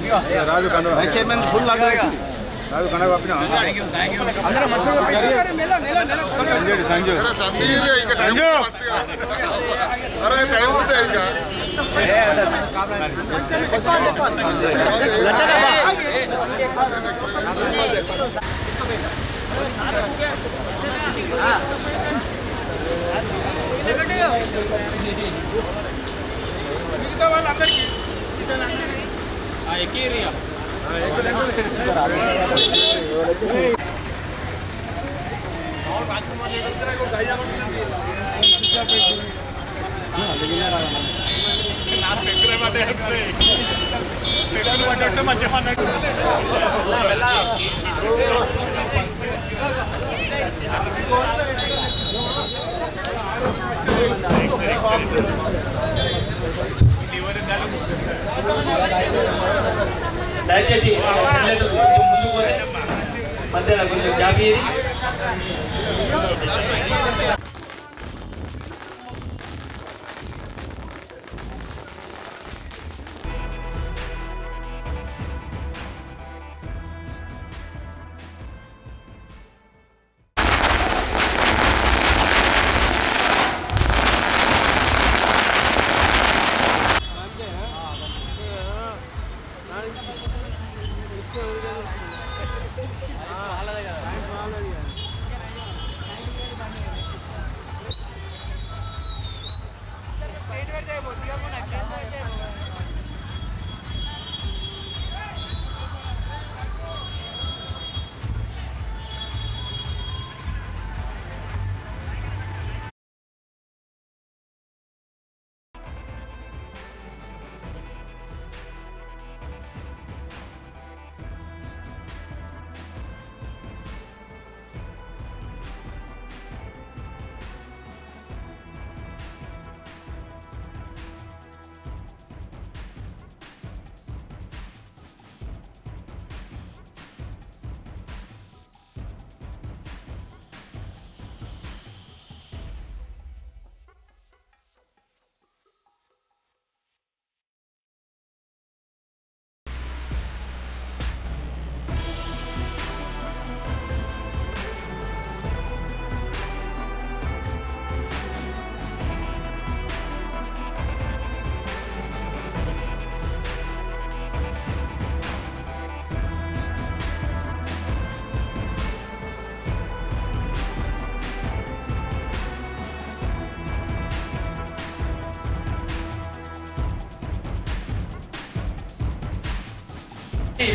Chairman full लग रहा है राजू कना अपना अंदर मसला संजू समीर इनका टाइम अरे टाइम होता है इनका దయచేసి ముందుకు మధ్యలో కొంచెం జాబీ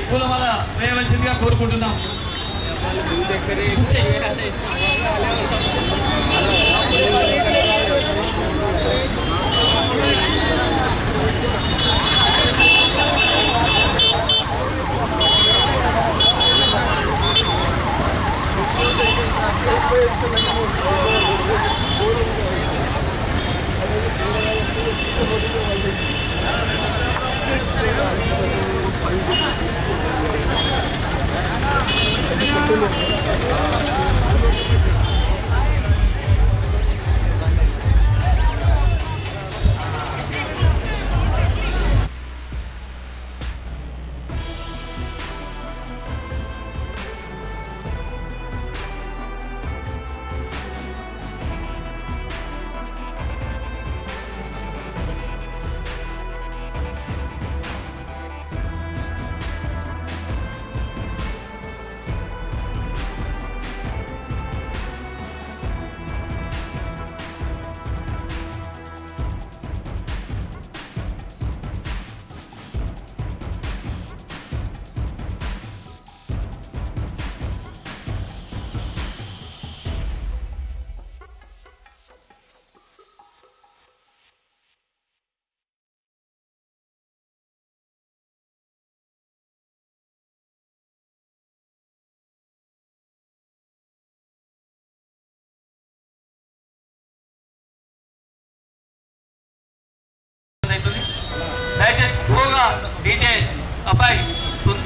పూలమాల వేయవలసిందిగా కోరుకుంటున్నాం.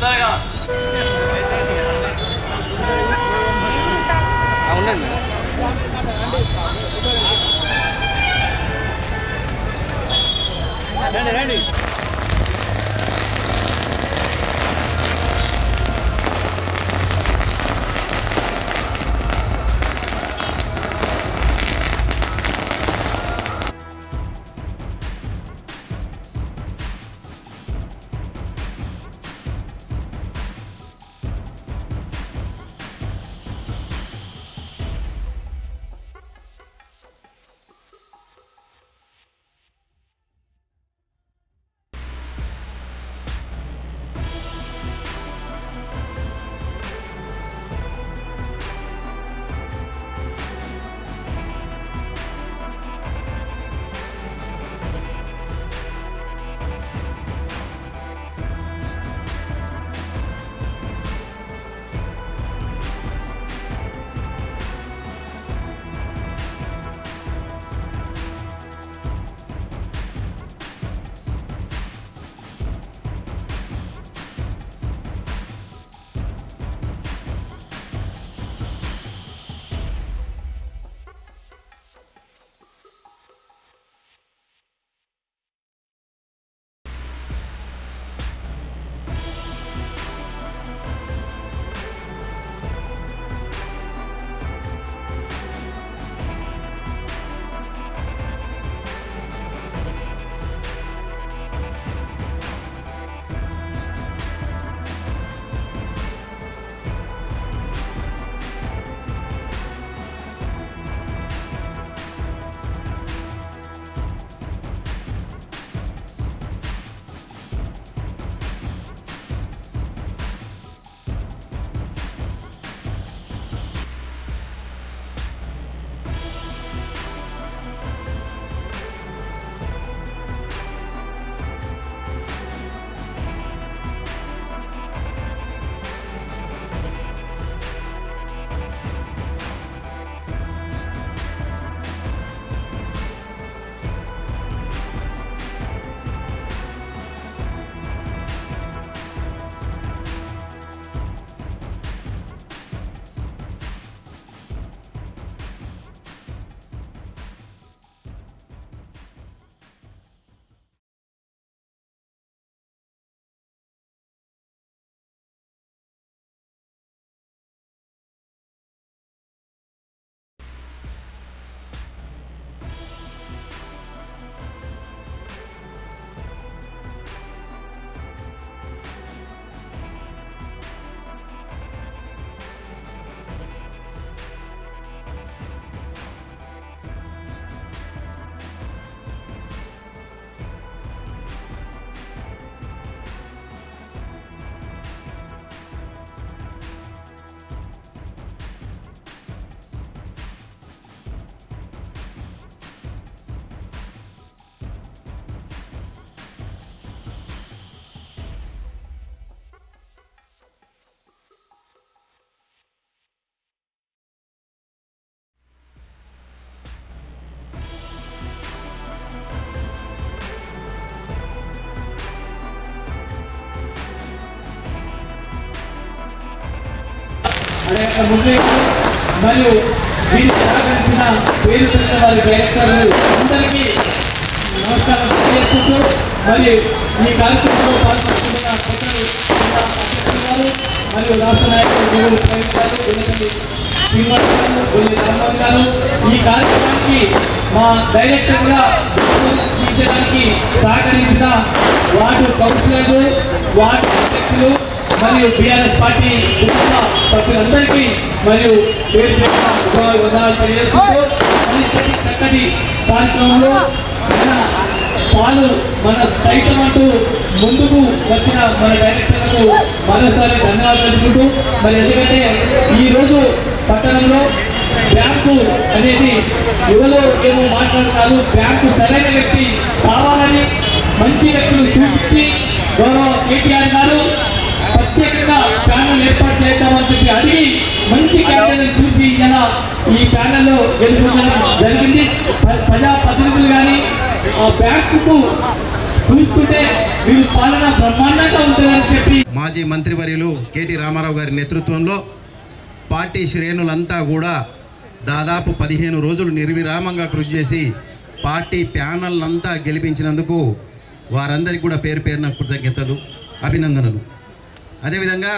తొందరగా ఉండండి రండి మరియు దీన్ని సహకరించిన పేరు వారి డైరెక్టర్లు అందరికీ నమస్కారం చేసుకుంటూ మరియు ఈ కార్యక్రమంలో పాల్గొంటున్న పెద్దలు అధ్యక్షులు గారు మరియు రాష్ట్ర నాయకులు శ్రీనివాస్ గారు ఈ కార్యక్రమానికి మా డైరెక్టర్గా తీర్చడానికి సహకరించిన వార్డు కౌన్సిలర్లు వార్డు అధ్యక్షులు మరియు బీఆర్ఎస్ పార్టీ సభ్యులందరికీ మరియు తెలియజేసుకుంటూ చక్కటి కార్యక్రమంలో పాలు మన సైతం అంటూ ముందుకు వచ్చిన మన డైరెక్టర్లకు మరోసారి ధన్యవాదాలు తెలుపుకుంటూ మరి ఎందుకంటే ఈరోజు పట్టణంలో బ్యాంకు అనేది యువలో ఏమో మాట్లాడుతున్నారు. బ్యాంకు సరైన వ్యక్తి కావాలని మంచి వ్యక్తులు సూచించి గౌరవ కేటీఆర్ గారు ప్రత్యేకంగా ప్యానెల్ ఏర్పాటు చేద్దామని చెప్పి అడిగి మంచి క్యాండిడేట్ చూసి ఇలా ఈ ప్యానెల్లో గెలుపొందడం జరిగింది. ప్రజాప్రతినిధులు కానీ బ్యాంకుకు చూసుకుంటే వీళ్ళు పాలన బ్రహ్మాండంగా ఉంటుందని చెప్పి మాజీ మంత్రివర్యులు కేటీ రామారావు గారి నేతృత్వంలో పార్టీ శ్రేణులంతా కూడా దాదాపు 15 రోజులు నిర్విరామంగా కృషి చేసి పార్టీ ప్యానల్ అంతా గెలిపించినందుకు వారందరికీ కూడా పేరు పేరున కృతజ్ఞతలు, అభినందనలు. అదేవిధంగా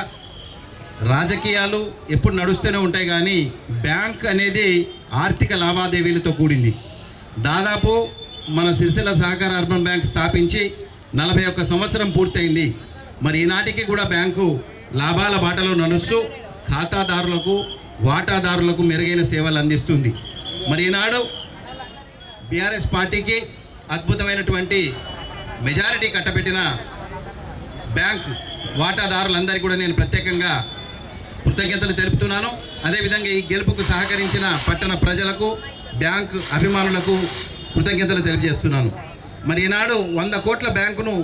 రాజకీయాలు ఎప్పుడు నడుస్తూనే ఉంటాయి, కానీ బ్యాంక్ అనేది ఆర్థిక లావాదేవీలతో కూడింది. దాదాపు మన సిరిసిల్ల సహకార అర్బన్ బ్యాంక్ స్థాపించి 41 సంవత్సరం పూర్తయింది. మరి ఈనాటికి కూడా బ్యాంకు లాభాల బాటలో నడుస్తూ ఖాతాదారులకు, వాటాదారులకు మెరుగైన సేవలు అందిస్తుంది. మరి ఈనాడు బీఆర్ఎస్ పార్టీకి అద్భుతమైనటువంటి మెజారిటీ కట్టబెట్టిన బ్యాంక్ వాటాదారులందరికీ కూడా నేను ప్రత్యేకంగా కృతజ్ఞతలు తెలుపుతున్నాను. అదేవిధంగా ఈ గెలుపుకు సహకరించిన పట్టణ ప్రజలకు, బ్యాంక్ అభిమానులకు కృతజ్ఞతలు తెలియజేస్తున్నాను. మరి ఈనాడు 100 కోట్ల బ్యాంకును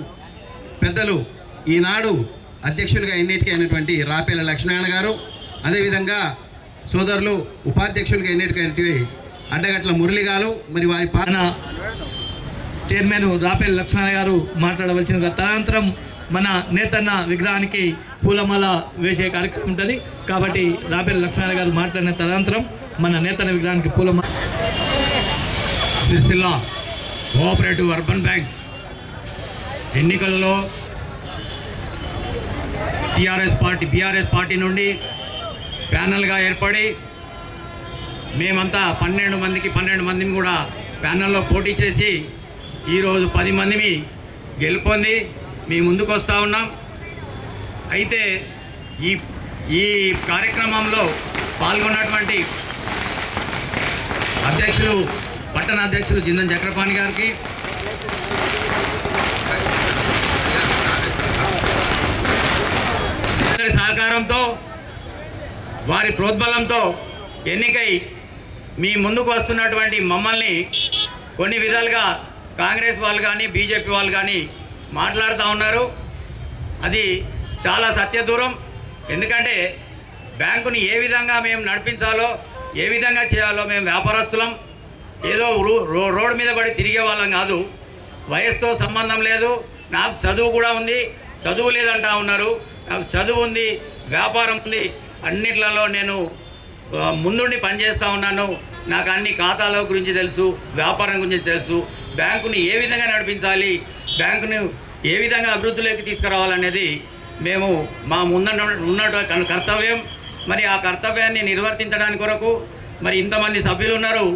పెద్దలు ఈనాడు అధ్యక్షులుగా ఎన్నిటికి అయినటువంటి రాపేల లక్ష్మీనారాయణ గారు, అదేవిధంగా సోదరులు ఉపాధ్యక్షులుగా ఎన్నిటికైనటువంటి అడ్డగట్ల మురళి గారు, మరి వారి పాలన చైర్మన్ రాపేల లక్ష్మీనారాయణ గారు మాట్లాడవలసిన తదనంతరం మన నేతన్న విగ్రహానికి పూలమాల వేసే కార్యక్రమం ఉంటుంది. కాబట్టి రాపేల లక్ష్మీనారాయణ గారు మాట్లాడిన తదనంతరం మన నేతన్న విగ్రహానికి పూలమాల. సిరిసిల్ల కోఆపరేటివ్ అర్బన్ బ్యాంక్ ఎన్నికల్లో బీఆర్ఎస్ పార్టీ నుండి ప్యానల్గా ఏర్పడి మేమంతా 12 మందిని కూడా ప్యానల్లో పోటీ చేసి ఈరోజు 10 మందిని గెలుపొంది మీ ముందుకు వస్తూ ఉన్నాం. అయితే ఈ కార్యక్రమంలో పాల్గొన్నటువంటి పట్టణ అధ్యక్షులు జిందన్ చక్రపాణి గారికి, సహకారంతో వారి ప్రోద్బలంతో ఎన్నికై మీ ముందుకు వస్తున్నటువంటి మమ్మల్ని కొన్ని విధాలుగా కాంగ్రెస్ వాళ్ళు కానీ బీజేపీ వాళ్ళు కానీ మాట్లాడుతూ ఉన్నారు. అది చాలా సత్యదూరం. ఎందుకంటే బ్యాంకుని ఏ విధంగా మేము నడిపించాలో, ఏ విధంగా చేయాలో మేము వ్యాపారస్తులం, ఏదో రోడ్డు మీద పడి తిరిగే వాళ్ళం కాదు. వయసుతో సంబంధం లేదు. నాకు చదువు కూడా ఉంది, చదువు లేదంటా ఉన్నారు. నాకు చదువు ఉంది, వ్యాపారం ఉంది, అన్నిట్లలో నేను ముందుండి పనిచేస్తూ ఉన్నాను. నాకు అన్ని ఖాతాల గురించి తెలుసు, వ్యాపారం గురించి తెలుసు, బ్యాంకుని ఏ విధంగా నడిపించాలి, బ్యాంకుని ఏ విధంగా అభివృద్ధిలోకి తీసుకురావాలనేది మేము మా ఉన్న కర్తవ్యం. మరి ఆ కర్తవ్యాన్ని నిర్వర్తించడానికి కొరకు మరి ఇంతమంది సభ్యులు ఉన్నారు.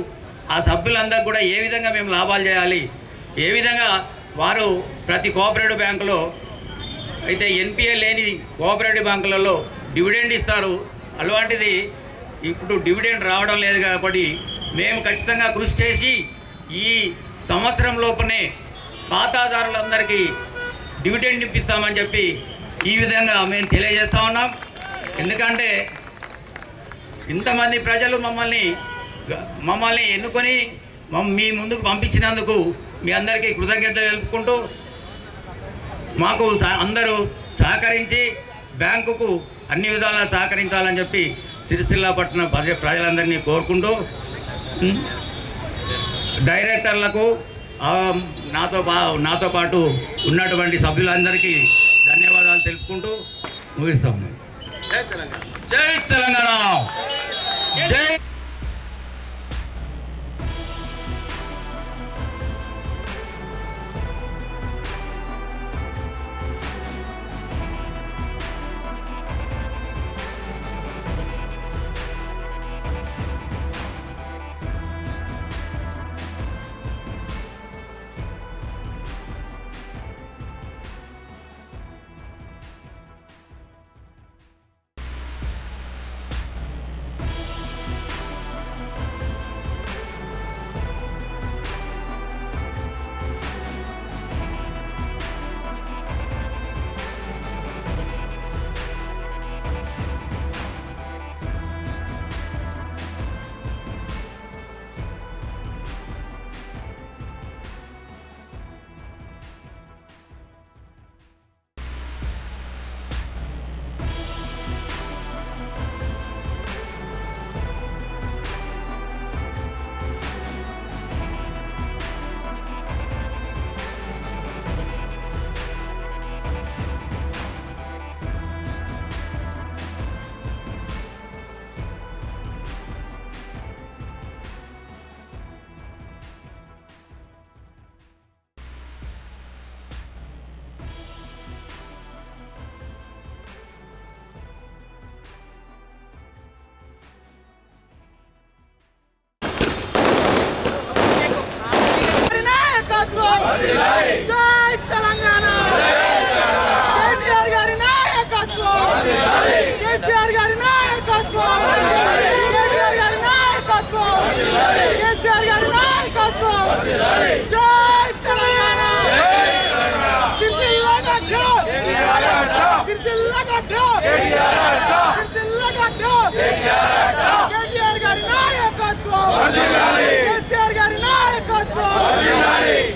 ఆ సభ్యులందరూ కూడా ఏ విధంగా మేము లాభాలు చేయాలి, ఏ విధంగా వారు ప్రతి కోఆపరేటివ్ బ్యాంకులో అయితే ఎన్పిఏ లేని కోఆపరేటివ్ బ్యాంకులలో డివిడెండ్ ఇస్తారు. అలాంటిది ఇప్పుడు డివిడెండ్ రావడం లేదు కాబట్టి మేము ఖచ్చితంగా కృషి చేసి ఈ సంవత్సరం లోపనే ఖాతాదారులందరికీ డివిడెండ్ ఇప్పిస్తామని చెప్పి ఈ విధంగా మేము తెలియజేస్తూ ఉన్నాం. ఎందుకంటే ఇంతమంది ప్రజలు మమ్మల్ని ఎన్నుకొని మీ ముందుకు పంపించినందుకు మీ అందరికీ కృతజ్ఞత తెలుపుకుంటూ మాకు అందరూ సహకరించి బ్యాంకుకు అన్ని విధాలా సహకరించాలని చెప్పి సిరిసిల్ల పట్టణ ప్రజలందరినీ కోరుకుంటూ డైరెక్టర్లకు నాతో పాటు ఉన్నటువంటి సభ్యులందరికీ ధన్యవాదాలు తెలుపుకుంటూ ముగిస్తా ఉన్నాను. జై తెలంగాణ, జై జై తెలంగాణ కేటీఆర్ గారి నాయకత్వం కేసీఆర్ గారి నాయకత్వం కేటీఆర్ గారి నాయకత్వం కేసీఆర్ గారి నాయకత్వం జై తెలంగాణ సిరిసిల్ల గడ్డ సిరిసిల్ల గడ్డ సిరిసిల్ల గడ్డ కేటీఆర్ గారి నాయకత్వం కేసీఆర్ గారి నాయకత్వం